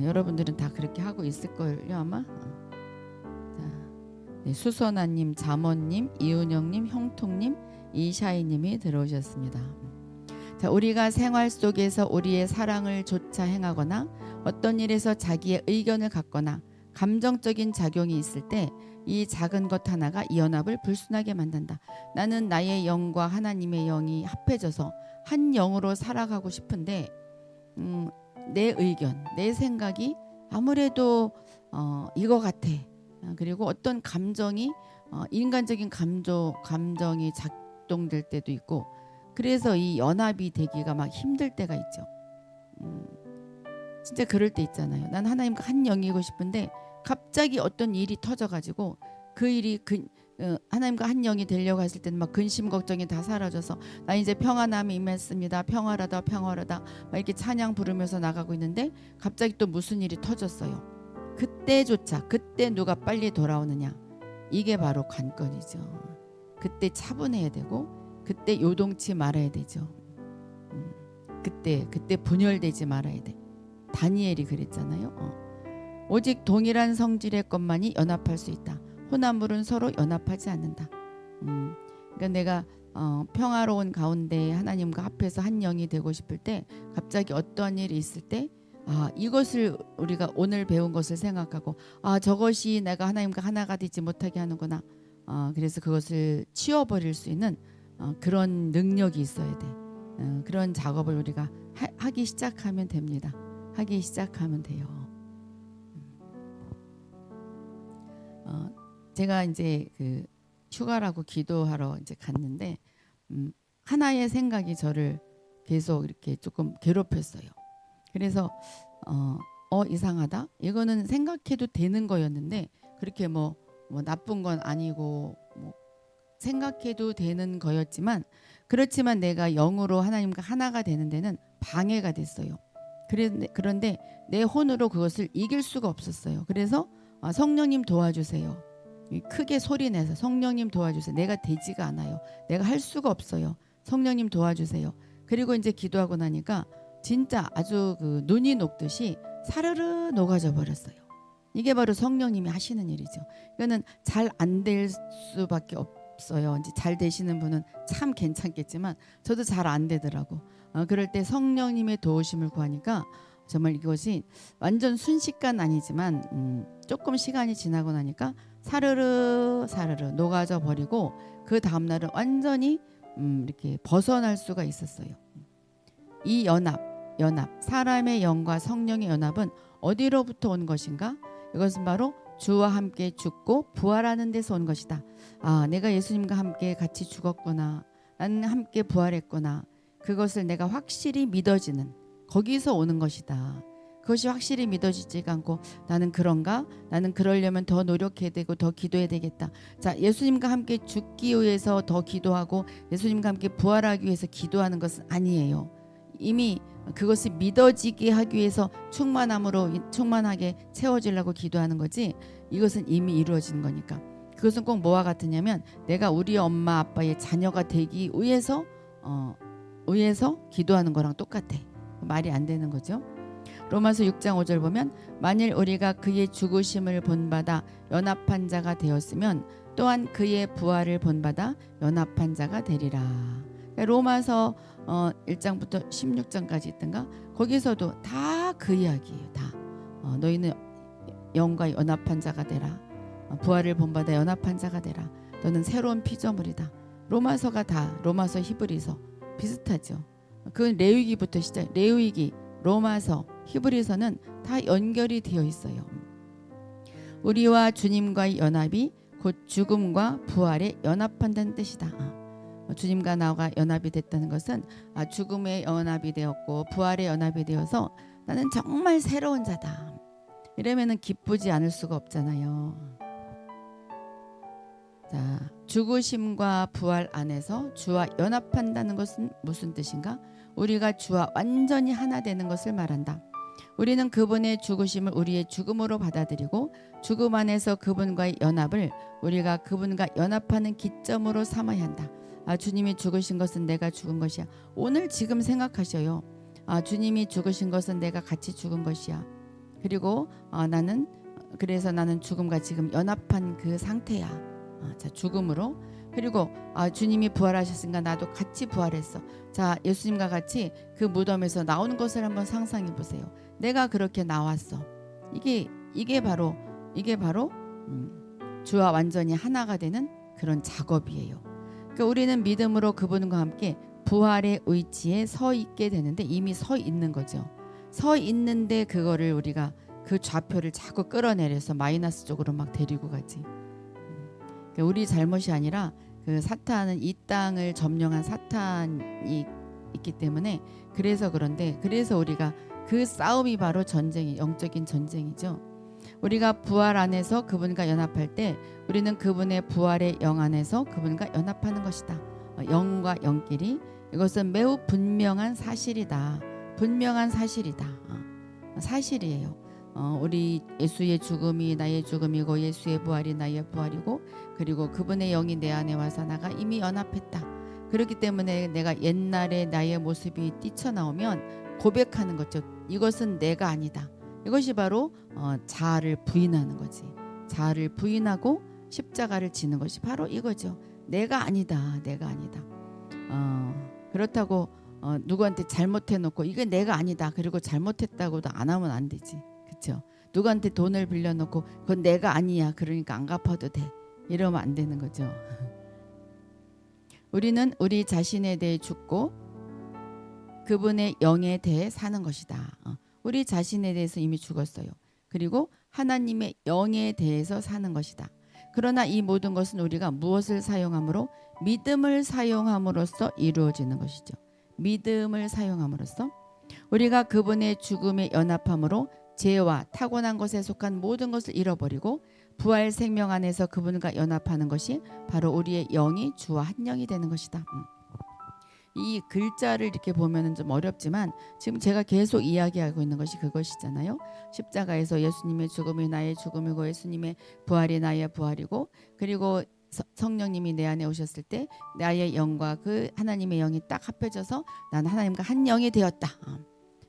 여러분들은 다 그렇게 하고 있을걸요 아마. 네, 수선아님, 자모님, 이은영님, 형통님, 이샤이님이 들어오셨습니다. 자, 우리가 생활 속에서 우리의 사랑을 조차 행하거나 어떤 일에서 자기의 의견을 갖거나 감정적인 작용이 있을 때 이 작은 것 하나가 이 연합을 불순하게 만든다. 나는 나의 영과 하나님의 영이 합해져서 한 영으로 살아가고 싶은데 내 의견, 내 생각이 아무래도 이거 같아. 그리고 어떤 감정이 인간적인 감정이 작동될 때도 있고, 그래서 이 연합이 되기가 막 힘들 때가 있죠. 진짜 그럴 때 있잖아요. 난 하나님과 한 영이고 싶은데 갑자기 어떤 일이 터져가지고 그 일이 하나님과 한 영이 되려고 했을 때는 막 근심 걱정이 다 사라져서 나 이제 평안함이 임했습니다. 평화라다 평화라다 막 이렇게 찬양 부르면서 나가고 있는데 갑자기 또 무슨 일이 터졌어요. 그때조차, 그때 누가 빨리 돌아오느냐, 이게 바로 관건이죠. 그때 차분해야 되고 그때 요동치 말아야 되죠. 그때 분열되지 말아야 돼. 다니엘이 그랬잖아요. 오직 동일한 성질의 것만이 연합할 수 있다. 혼합물은 서로 연합하지 않는다. 그러니까 내가 평화로운 가운데 하나님과 합해서 한 영이 되고 싶을 때 갑자기 어떠한 일이 있을 때 이것을 우리가 오늘 배운 것을 생각하고 저것이 내가 하나님과 하나가 되지 못하게 하는구나. 그래서 그것을 치워버릴 수 있는 그런 능력이 있어야 돼. 그런 작업을 우리가 하기 시작하면 됩니다. 하기 시작하면 돼요. 제가 이제 그 휴가라고 기도하러 이제 갔는데 하나의 생각이 저를 계속 이렇게 조금 괴롭혔어요. 그래서 이상하다. 이거는 생각해도 되는 거였는데 그렇게 뭐 나쁜 건 아니고 생각해도 되는 거였지만, 그렇지만 내가 영으로 하나님과 하나가 되는 데는 방해가 됐어요. 그런데 내 혼으로 그것을 이길 수가 없었어요. 그래서 성령님 도와주세요. 크게 소리내서 성령님 도와주세요. 내가 되지가 않아요. 내가 할 수가 없어요. 성령님 도와주세요. 그리고 이제 기도하고 나니까 진짜 아주 그 눈이 녹듯이 사르르 녹아져 버렸어요. 이게 바로 성령님이 하시는 일이죠. 이거는 잘 안 될 수밖에 없어요. 이제 잘 되시는 분은 참 괜찮겠지만 저도 잘 안 되더라고. 그럴 때 성령님의 도우심을 구하니까 정말 이것이 완전 순식간 아니지만 조금 시간이 지나고 나니까 사르르 사르르 녹아져 버리고 그 다음 날은 완전히 이렇게 벗어날 수가 있었어요. 이 연합 사람의 영과 성령의 연합은 어디로부터 온 것인가? 이것은 바로 주와 함께 죽고 부활하는 데서 온 것이다. 내가 예수님과 함께 같이 죽었구나. 나는 함께 부활했구나. 그것을 내가 확실히 믿어지는 거기서 오는 것이다. 그것이 확실히 믿어지지가 않고 나는 그런가? 나는 그러려면 더 노력해야 되고 더 기도해야 되겠다. 자, 예수님과 함께 죽기 위해서 더 기도하고 예수님과 함께 부활하기 위해서 기도하는 것은 아니에요. 이미 그것이 믿어지게 하기 위해서 충만하게 채워지려고 기도하는 거지 이것은 이미 이루어진 거니까. 그것은 꼭 뭐와 같으냐면 내가 우리 엄마 아빠의 자녀가 되기 위해서 기도하는 거랑 똑같아. 말이 안 되는 거죠. 로마서 6장 5절 보면 만일 우리가 그의 죽으심을 본받아 연합한 자가 되었으면 또한 그의 부활을 본받아 연합한 자가 되리라. 그러니까 로마서 1장부터 16장까지 있던가 거기서도 다 그 이야기예요. 다 너희는 영과 연합한 자가 되라. 부활을 본받아 연합한 자가 되라. 너는 새로운 피조물이다. 로마서가 다 로마서 히브리서 비슷하죠. 그 레위기부터 시작. 레위기, 로마서, 히브리서는 다 연결이 되어 있어요. 우리와 주님과의 연합이 곧 죽음과 부활에 연합한다는 뜻이다. 주님과 나와 연합이 됐다는 것은 죽음의 연합이 되었고 부활의 연합이 되어서 나는 정말 새로운 자다. 이러면은 기쁘지 않을 수가 없잖아요. 자, 죽으심과 부활 안에서 주와 연합한다는 것은 무슨 뜻인가? 우리가 주와 완전히 하나 되는 것을 말한다. 우리는 그분의 죽으심을 우리의 죽음으로 받아들이고 죽음 안에서 그분과의 연합을 우리가 그분과 연합하는 기점으로 삼아야 한다. 주님이 죽으신 것은 내가 죽은 것이야. 오늘 지금 생각하셔요. 주님이 죽으신 것은 내가 같이 죽은 것이야. 그리고 그래서 나는 죽음과 지금 연합한 그 상태야. 자, 죽음으로. 그리고 주님이 부활하셨으니까 나도 같이 부활했어. 자, 예수님과 같이 그 무덤에서 나오는 것을 한번 상상해 보세요. 내가 그렇게 나왔어. 이게 바로 주와 완전히 하나가 되는 그런 작업이에요. 그러니까 우리는 믿음으로 그분과 함께 부활의 위치에 서 있게 되는데 이미 서 있는 거죠. 서 있는데 그거를 우리가 그 좌표를 자꾸 끌어내려서 마이너스 쪽으로 막 데리고 가지. 그러니까 우리 잘못이 아니라 그 사탄은 이 땅을 점령한 사탄이 있기 때문에 그래서 우리가 그 싸움이 바로 전쟁이 영적인 전쟁이죠. 우리가 부활 안에서 그분과 연합할 때 우리는 그분의 부활의 영 안에서 그분과 연합하는 것이다. 영과 영끼리 이것은 매우 분명한 사실이다. 분명한 사실이다. 사실이에요. 우리 예수의 죽음이 나의 죽음이고 예수의 부활이 나의 부활이고 그리고 그분의 영이 내 안에 와서 나가 이미 연합했다. 그렇기 때문에 내가 옛날에 나의 모습이 뛰쳐나오면 고백하는 거죠. 이것은 내가 아니다. 이것이 바로 자아를 부인하는 거지. 자아를 부인하고 십자가를 지는 것이 바로 이거죠. 내가 아니다. 그렇다고 누구한테 잘못해놓고 이게 내가 아니다. 그리고 잘못했다고도 안 하면 안 되지. 그렇죠? 누구한테 돈을 빌려놓고 그건 내가 아니야. 그러니까 안 갚아도 돼. 이러면 안 되는 거죠. 우리는 우리 자신에 대해 죽고 그분의 영에 대해 사는 것이다. 우리 자신에 대해서 이미 죽었어요. 그리고 하나님의 영에 대해서 사는 것이다. 그러나 이 모든 것은 우리가 무엇을 사용함으로? 믿음을 사용함으로써 이루어지는 것이죠. 믿음을 사용함으로써 우리가 그분의 죽음에 연합함으로 죄와 타고난 것에 속한 모든 것을 잃어버리고 부활 생명 안에서 그분과 연합하는 것이 바로 우리의 영이 주와 한 영이 되는 것이다. 이 글자를 이렇게 보면은 좀 어렵지만 지금 제가 계속 이야기하고 있는 것이 그것이잖아요. 십자가에서 예수님의 죽음이 나의 죽음이고 예수님의 부활이 나의 부활이고 그리고 성령님이 내 안에 오셨을 때 나의 영과 그 하나님의 영이 딱 합해져서 난 하나님과 한 영이 되었다.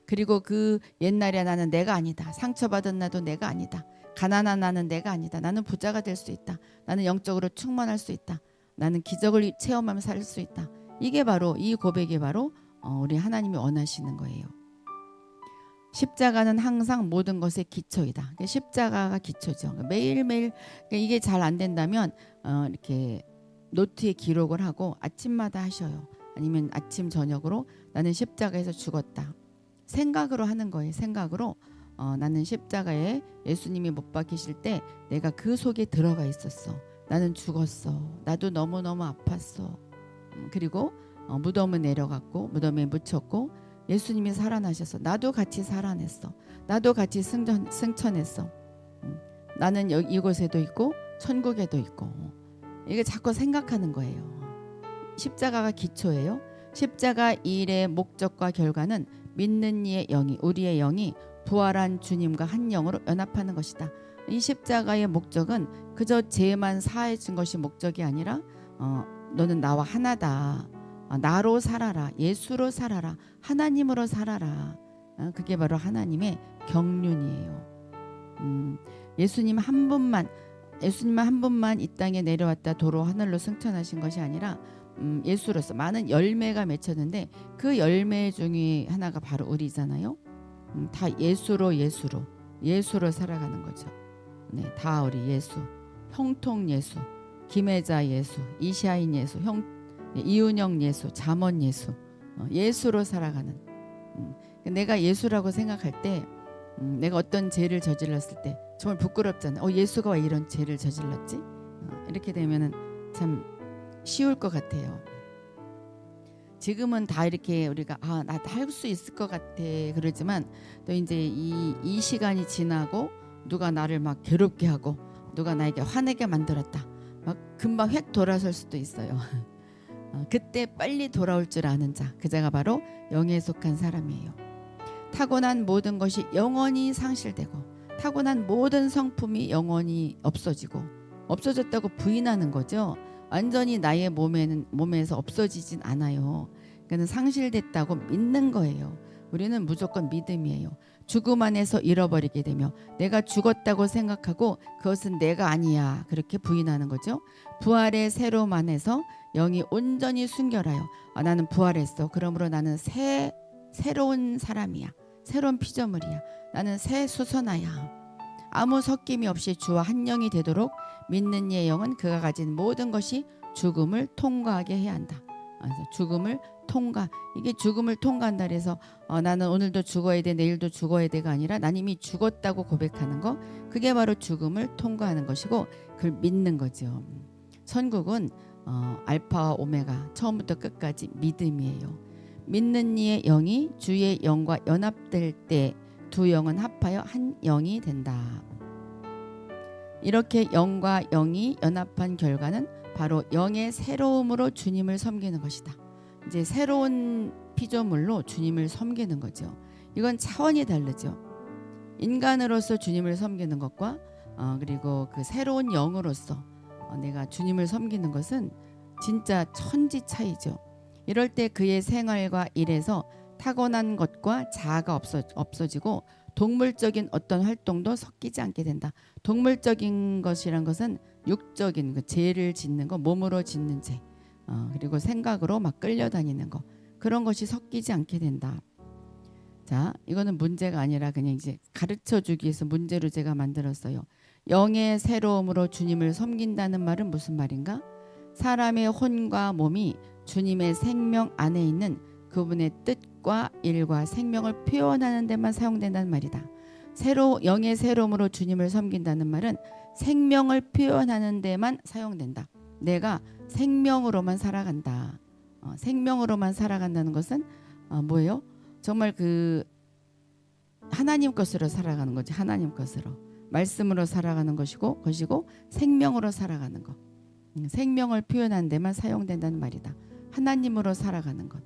그리고 그 옛날에 나는 내가 아니다. 상처받은 나도 내가 아니다. 가난한 나는 내가 아니다. 나는 부자가 될 수 있다. 나는 영적으로 충만할 수 있다. 나는 기적을 체험하며 살 수 있다. 이게 바로 이 고백이 바로 우리 하나님이 원하시는 거예요. 십자가는 항상 모든 것의 기초이다. 십자가가 기초죠. 매일매일 이게 잘 안 된다면 이렇게 노트에 기록을 하고 아침마다 하셔요. 아니면 아침 저녁으로 나는 십자가에서 죽었다. 생각으로 하는 거예요. 생각으로 나는 십자가에 예수님이 못 박히실 때 내가 그 속에 들어가 있었어. 나는 죽었어. 나도 너무너무 아팠어. 그리고 무덤을 내려갔고 무덤에 묻혔고 예수님이 살아나셔서 나도 같이 살아냈어. 나도 같이 승천했어. 나는 이곳에도 있고 천국에도 있고. 이게 자꾸 생각하는 거예요. 십자가가 기초예요. 십자가 일의 목적과 결과는 믿는 이의 영이 우리의 영이 부활한 주님과 한 영으로 연합하는 것이다. 이 십자가의 목적은 그저 죄만 사해 준 것이 목적이 아니라 너는 나와 하나다. 나로 살아라. 예수로 살아라. 하나님으로 살아라. 그게 바로 하나님의 경륜이에요. 예수님 한 분만 이 땅에 내려왔다 도로 하늘로 승천하신 것이 아니라 예수로서 많은 열매가 맺혔는데 그 열매 중에 하나가 바로 우리잖아요. 다 예수로 살아가는 거죠. 네, 다 우리 예수, 형통 예수, 김혜자 예수, 이시아인 예수, 이은영 예수, 잠언 예수, 예수로 살아가는. 내가 예수라고 생각할 때 내가 어떤 죄를 저질렀을 때 정말 부끄럽잖아요. 예수가 왜 이런 죄를 저질렀지? 이렇게 되면은 참 쉬울 것 같아요. 지금은 다 이렇게 우리가 나 할 수 있을 것 같아 그러지만 또 이제 이 시간이 지나고 누가 나를 막 괴롭게 하고 누가 나에게 화내게 만들었다. 막 금방 획 돌아설 수도 있어요. 그때 빨리 돌아올 줄 아는 자, 그 자가 바로 영에 속한 사람이에요. 타고난 모든 것이 영원히 상실되고 타고난 모든 성품이 영원히 없어졌다고 부인하는 거죠. 완전히 나의 몸에서 없어지진 않아요. 그러니까 상실됐다고 믿는 거예요. 우리는 무조건 믿음이에요. 죽음 안에서 잃어버리게 되며 내가 죽었다고 생각하고 그것은 내가 아니야 그렇게 부인하는 거죠. 부활의 새로움 안에서 영이 온전히 순결하여 나는 부활했어. 그러므로 나는 새로운 사람이야. 새로운 피조물이야. 나는 새 수선화야. 아무 섞임이 없이 주와 한 영이 되도록 믿는 이의 영은 그가 가진 모든 것이 죽음을 통과하게 해야 한다. 그래서 죽음을 통과. 이게 죽음을 통과한다 그래서 나는 오늘도 죽어야 돼 내일도 죽어야 돼가 아니라 난 이미 죽었다고 고백하는 거. 그게 바로 죽음을 통과하는 것이고 그걸 믿는 거죠. 천국은 알파와 오메가 처음부터 끝까지 믿음이에요. 믿는 이의 영이 주의 영과 연합될 때 두 영은 합하여 한 영이 된다. 이렇게 영과 영이 연합한 결과는 바로 영의 새로움으로 주님을 섬기는 것이다. 이제 새로운 피조물로 주님을 섬기는 거죠. 이건 차원이 다르죠. 인간으로서 주님을 섬기는 것과 그리고 그 새로운 영으로서 내가 주님을 섬기는 것은 진짜 천지 차이죠. 이럴 때 그의 생활과 일에서 타고난 것과 자아가 없어지고 동물적인 어떤 활동도 섞이지 않게 된다. 동물적인 것이란 것은 육적인 그 죄를 짓는 거, 몸으로 짓는 죄, 그리고 생각으로 막 끌려다니는 거, 그런 것이 섞이지 않게 된다. 자, 이거는 문제가 아니라 그냥 이제 가르쳐주기 위해서 문제로 제가 만들었어요. 영의 새로움으로 주님을 섬긴다는 말은 무슨 말인가? 사람의 혼과 몸이 주님의 생명 안에 있는 그분의 뜻과 일과 생명을 표현하는 데만 사용된다는 말이다. 영의 새로움으로 주님을 섬긴다는 말은 생명을 표현하는 데만 사용된다. 내가 생명으로만 살아간다. 생명으로만 살아간다는 것은 뭐예요? 정말 그 하나님 것으로 살아가는 거지. 하나님 것으로. 말씀으로 살아가는 것이고 생명으로 살아가는 것. 생명을 표현하는 데만 사용된다는 말이다. 하나님으로 살아가는 것.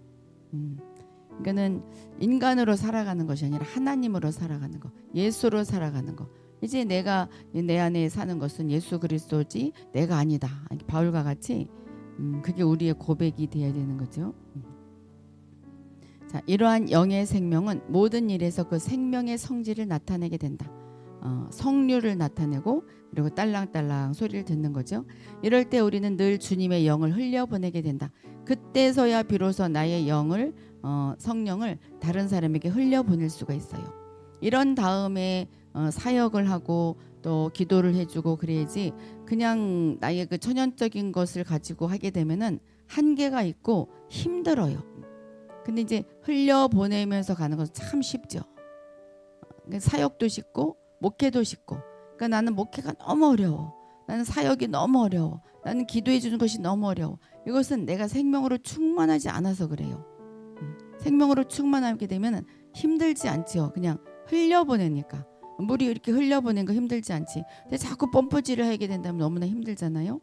그러니까는 인간으로 살아가는 것이 아니라 하나님으로 살아가는 것. 예수로 살아가는 것. 이제 내가 내 안에 사는 것은 예수 그리스도지 내가 아니다. 바울과 같이 그게 우리의 고백이 되어야 되는 거죠. 자, 이러한 영의 생명은 모든 일에서 그 생명의 성질을 나타내게 된다. 성류를 나타내고 그리고 딸랑딸랑 소리를 듣는 거죠. 이럴 때 우리는 늘 주님의 영을 흘려보내게 된다. 그때서야 비로소 나의 영을 성령을 다른 사람에게 흘려보낼 수가 있어요. 이런 다음에 사역을 하고 또 기도를 해주고 그래야지 그냥 나의 그 천연적인 것을 가지고 하게 되면은 한계가 있고 힘들어요. 근데 이제 흘려보내면서 가는 것은 참 쉽죠. 사역도 쉽고 목회도 쉽고. 그러니까 나는 목회가 너무 어려워. 나는 사역이 너무 어려워. 나는 기도해 주는 것이 너무 어려워. 이것은 내가 생명으로 충만하지 않아서 그래요. 생명으로 충만하게 되면 힘들지 않죠. 그냥 흘려보내니까. 물이 이렇게 흘려보낸 거 힘들지 않지. 근데 자꾸 펌프질을 하게 된다면 너무나 힘들잖아요.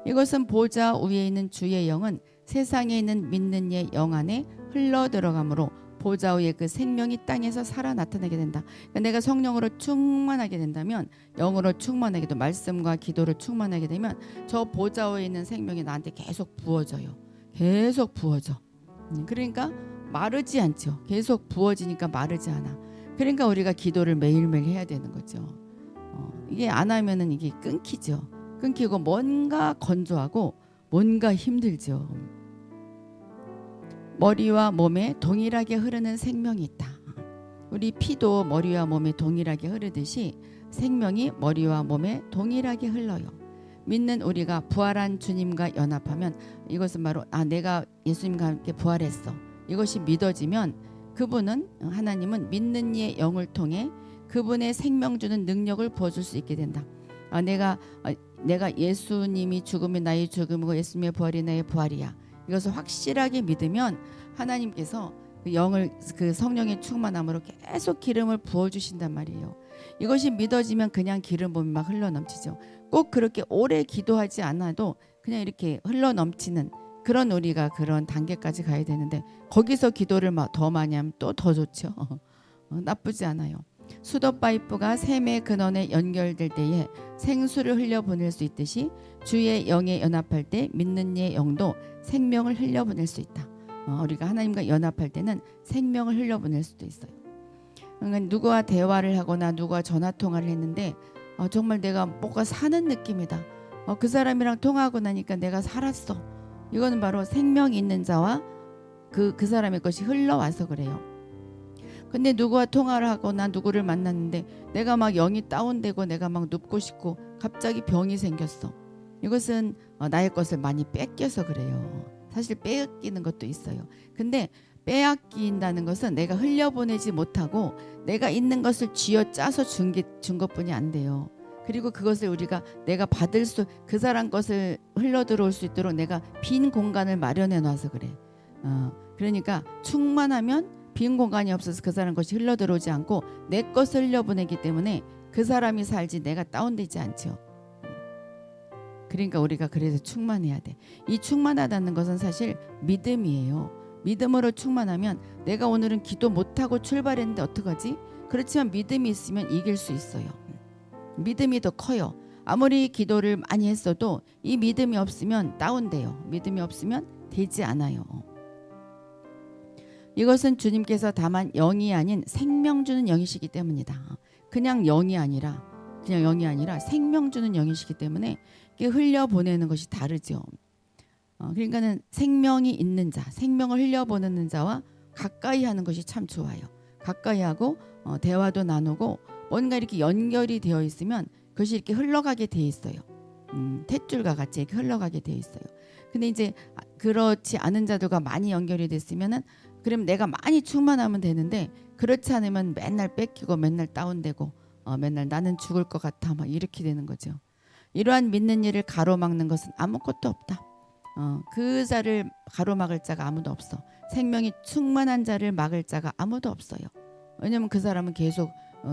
이것은 보좌 위에 있는 주의 영은 세상에 있는 믿는 이의 영 안에 흘러 들어가므로 보좌 위에 그 생명이 땅에서 살아 나타나게 된다. 그러니까 내가 성령으로 충만하게 된다면, 영으로 충만하게, 또 말씀과 기도를 충만하게 되면 저 보좌 위에 있는 생명이 나한테 계속 부어져요. 계속 부어져. 그러니까 마르지 않죠. 계속 부어지니까 마르지 않아. 그러니까 우리가 기도를 매일매일 해야 되는 거죠. 이게 안 하면은 이게 끊기죠. 끊기고 뭔가 건조하고 뭔가 힘들죠. 머리와 몸에 동일하게 흐르는 생명이 있다. 우리 피도 머리와 몸에 동일하게 흐르듯이 생명이 머리와 몸에 동일하게 흘러요. 믿는 우리가 부활한 주님과 연합하면 이것은 바로 내가 예수님과 함께 부활했어. 이것이 믿어지면 그분은, 하나님은 믿는 이의 영을 통해 그분의 생명 주는 능력을 부어줄 수 있게 된다. 내가 예수님이 죽음이 나의 죽음이고 예수님의 부활이 나의 부활이야. 이것을 확실하게 믿으면 하나님께서 그 영을, 그 성령의 충만함으로 계속 기름을 부어주신단 말이에요. 이것이 믿어지면 그냥 기름 부음이 막 흘러넘치죠. 꼭 그렇게 오래 기도하지 않아도 그냥 이렇게 흘러넘치는 그런, 우리가 그런 단계까지 가야 되는데 거기서 기도를 더 많이 하면 또 더 좋죠. 나쁘지 않아요. 수도 파이프가 샘의 근원에 연결될 때에 생수를 흘려보낼 수 있듯이 주의 영에 연합할 때 믿는 이의 영도 생명을 흘려보낼 수 있다. 우리가 하나님과 연합할 때는 생명을 흘려보낼 수도 있어요. 그러니까 누구와 대화를 하거나 누구와 전화통화를 했는데 정말 내가 뭐가 사는 느낌이다. 그 사람이랑 통화하고 나니까 내가 살았어. 이거는 바로 생명이 있는 자와 그 사람의 것이 흘러와서 그래요. 근데 누구와 통화를 하거나 누구를 만났는데 내가 막 영이 다운되고 내가 막 눕고 싶고 갑자기 병이 생겼어. 이것은 나의 것을 많이 뺏겨서 그래요. 사실 빼앗기는 것도 있어요. 근데 빼앗긴다는 것은 내가 흘려보내지 못하고 내가 있는 것을 쥐어짜서 준 것뿐이 안 돼요. 그리고 그것을 내가 받을 수, 그 사람 것을 흘러 들어올 수 있도록 내가 빈 공간을 마련해 놔서 그래. 그러니까 충만하면 빈 공간이 없어서 그 사람 것이 흘러 들어오지 않고 내 것을 흘려보내기 때문에 그 사람이 살지 내가 다운되지 않죠. 그러니까 우리가 그래서 충만해야 돼. 이 충만하다는 것은 사실 믿음이에요. 믿음으로 충만하면 내가 오늘은 기도 못하고 출발했는데 어떡하지? 그렇지만 믿음이 있으면 이길 수 있어요. 믿음이 더 커요. 아무리 기도를 많이 했어도 이 믿음이 없으면 다운돼요. 믿음이 없으면 되지 않아요. 이것은 주님께서 다만 영이 아닌 생명 주는 영이시기 때문이다. 그냥 영이 아니라 생명 주는 영이시기 때문에 흘려보내는 것이 다르죠. 그러니까는 생명이 있는 자, 생명을 흘려보내는 자와 가까이 하는 것이 참 좋아요. 가까이 하고 대화도 나누고 뭔가 이렇게 연결이 되어 있으면 그것이 이렇게 흘러가게 돼 있어요. 탯줄과 같이 이렇게 흘러가게 돼 있어요. 근데 이제 그렇지 않은 자들과 많이 연결이 됐으면은 그럼 내가 많이 충만하면 되는데 그렇지 않으면 맨날 뺏기고 맨날 다운되고 맨날 나는 죽을 것 같아 막 이렇게 되는 거죠. 이러한 믿는 일을 가로막는 것은 아무것도 없다. 그 자를 가로막을 자가 아무도 없어. 생명이 충만한 자를 막을 자가 아무도 없어요. 왜냐하면 그 사람은 계속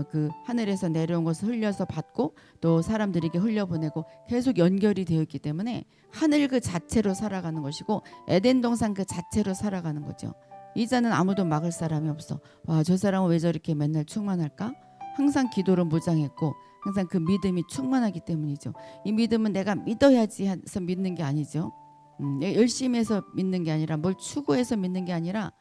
그 하늘에서 내려온 것을 흘려서 받고 또 사람들에게 흘려보내고 계속 연결이 되어 있기 때문에 하늘 그 자체로 살아가는 것이고 에덴 동산 그 자체로 살아가는 거죠. 이 자는 아무도 막을 사람이 없어. 와, 저 사람은 왜 저렇게 맨날 충만할까? 항상 기도로 무장했고 항상 그 믿음이 충만하기 때문이죠. 이 믿음은 내가 믿어야지 해서 믿는 게 아니죠. 열심히 해서 믿는 게 아니라 뭘 추구해서 믿는 게 아니라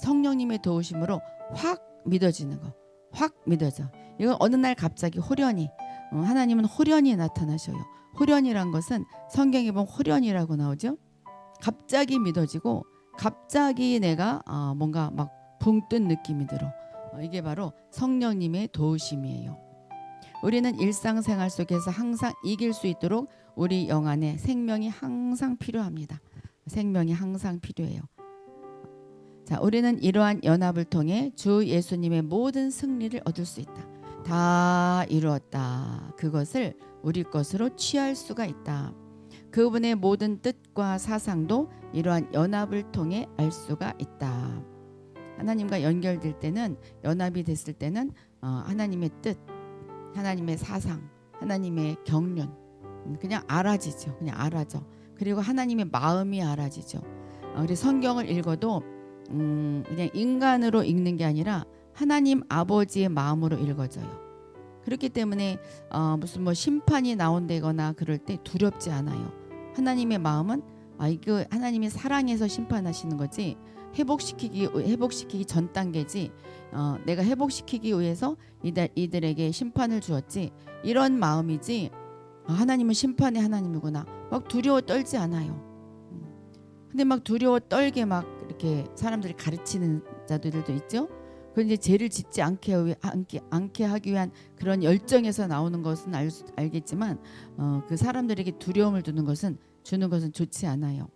성령님의 도우심으로 확 믿어지는 거. 확 믿어져. 이건 어느 날 갑자기 호련히 하나님은 호련히 나타나셔요. 호련이란 것은 성경에 보면 호련이라고 나오죠. 갑자기 믿어지고 갑자기 내가 뭔가 막 붕 뜬 느낌이 들어. 이게 바로 성령님의 도우심이에요. 우리는 일상생활 속에서 항상 이길 수 있도록 우리 영 안에 생명이 항상 필요합니다. 생명이 항상 필요해요. 자, 우리는 이러한 연합을 통해 주 예수님의 모든 승리를 얻을 수 있다. 다 이루었다. 그것을 우리 것으로 취할 수가 있다. 그분의 모든 뜻과 사상도 이러한 연합을 통해 알 수가 있다. 하나님과 연결될 때는, 연합이 됐을 때는 하나님의 뜻, 하나님의 사상, 하나님의 경륜 그냥 알아지죠. 그냥 알아져. 그리고 하나님의 마음이 알아지죠. 우리 성경을 읽어도 그냥 인간으로 읽는 게 아니라 하나님 아버지의 마음으로 읽어져요. 그렇기 때문에 무슨 뭐 심판이 나온다거나 그럴 때 두렵지 않아요. 하나님의 마음은 이거 하나님이 사랑해서 심판하시는 거지, 회복시키기 전 단계지, 내가 회복시키기 위해서 이들에게 심판을 주었지, 이런 마음이지, 하나님은 심판의 하나님이구나 막 두려워 떨지 않아요. 근데 막 두려워 떨게 막 이렇게 사람들이 가르치는 자들도 있죠. 그 이제 죄를 짓지 않게 하기 위한 그런 열정에서 나오는 것은 알겠지만 그 사람들에게 두려움을 주는 것은 좋지 않아요.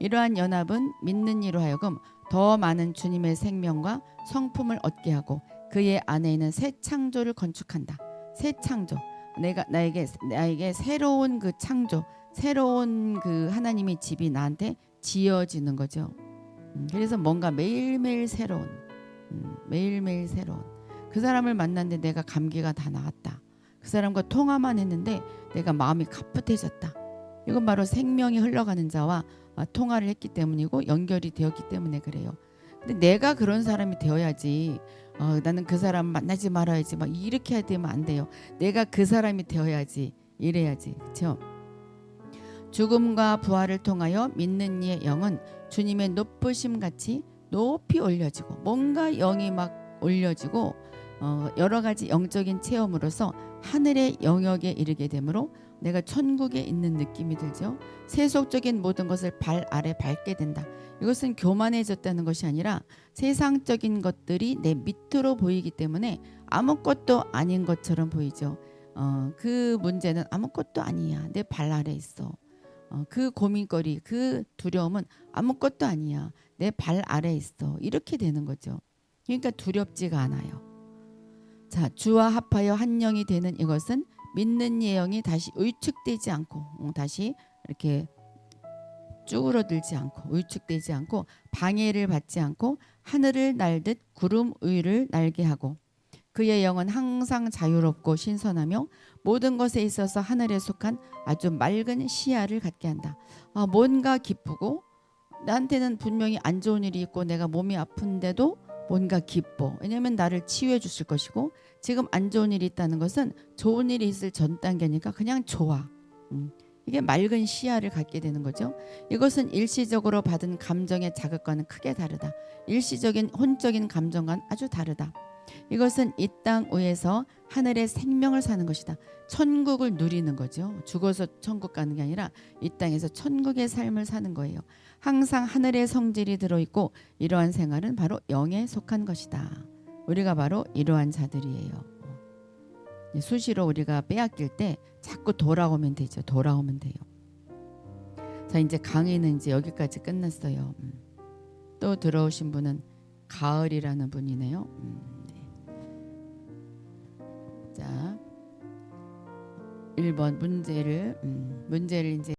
이러한 연합은 믿는 이로 하여금 더 많은 주님의 생명과 성품을 얻게 하고 그의 안에 있는 새 창조를 건축한다. 새 창조. 나에게 새로운 그 창조, 새로운 그 하나님의 집이 나한테 지어지는 거죠. 그래서 뭔가 매일매일 새로운, 매일매일 새로운. 그 사람을 만났는데 내가 감기가 다 나았다. 그 사람과 통화만 했는데 내가 마음이 가뿐해졌다. 이건 바로 생명이 흘러가는 자와 통화를 했기 때문이고 연결이 되었기 때문에 그래요. 근데 내가 그런 사람이 되어야지. 나는 그 사람 만나지 말아야지 막 이렇게 해야 되면 안 돼요. 내가 그 사람이 되어야지. 이래야지. 그렇죠? 죽음과 부활을 통하여 믿는 이의 영은 주님의 높으심 같이 높이 올려지고, 뭔가 영이 막 올려지고 여러 가지 영적인 체험으로서 하늘의 영역에 이르게 되므로 내가 천국에 있는 느낌이 들죠. 세속적인 모든 것을 발 아래 밟게 된다. 이것은 교만해졌다는 것이 아니라 세상적인 것들이 내 밑으로 보이기 때문에 아무것도 아닌 것처럼 보이죠. 그 문제는 아무것도 아니야. 내 발 아래 있어. 그 고민거리, 그 두려움은 아무것도 아니야. 내 발 아래 있어. 이렇게 되는 거죠. 그러니까 두렵지가 않아요. 자, 주와 합하여 한 영이 되는 이것은 믿는 예영이 다시 위축되지 않고, 다시 이렇게 쭈그러들지 않고, 위축되지 않고, 방해를 받지 않고 하늘을 날듯 구름 위를 날게 하고, 그의 영은 항상 자유롭고 신선하며 모든 것에 있어서 하늘에 속한 아주 맑은 시야를 갖게 한다. 뭔가 기쁘고, 나한테는 분명히 안 좋은 일이 있고 내가 몸이 아픈데도 뭔가 기뻐. 왜냐하면 나를 치유해 주실 것이고, 지금 안 좋은 일이 있다는 것은 좋은 일이 있을 전 단계니까 그냥 좋아. 이게 맑은 시야를 갖게 되는 거죠. 이것은 일시적으로 받은 감정의 자극과는 크게 다르다. 일시적인 혼적인 감정과는 아주 다르다. 이것은 이 땅 위에서 하늘의 생명을 사는 것이다. 천국을 누리는 거죠. 죽어서 천국 가는 게 아니라 이 땅에서 천국의 삶을 사는 거예요. 항상 하늘의 성질이 들어있고 이러한 생활은 바로 영에 속한 것이다. 우리가 바로 이러한 자들이에요. 수시로 우리가 빼앗길 때 자꾸 돌아오면 되죠. 돌아오면 돼요. 자, 이제 강의는 이제 여기까지 끝났어요. 또 들어오신 분은 가을이라는 분이네요. 자, 1번 문제를 이제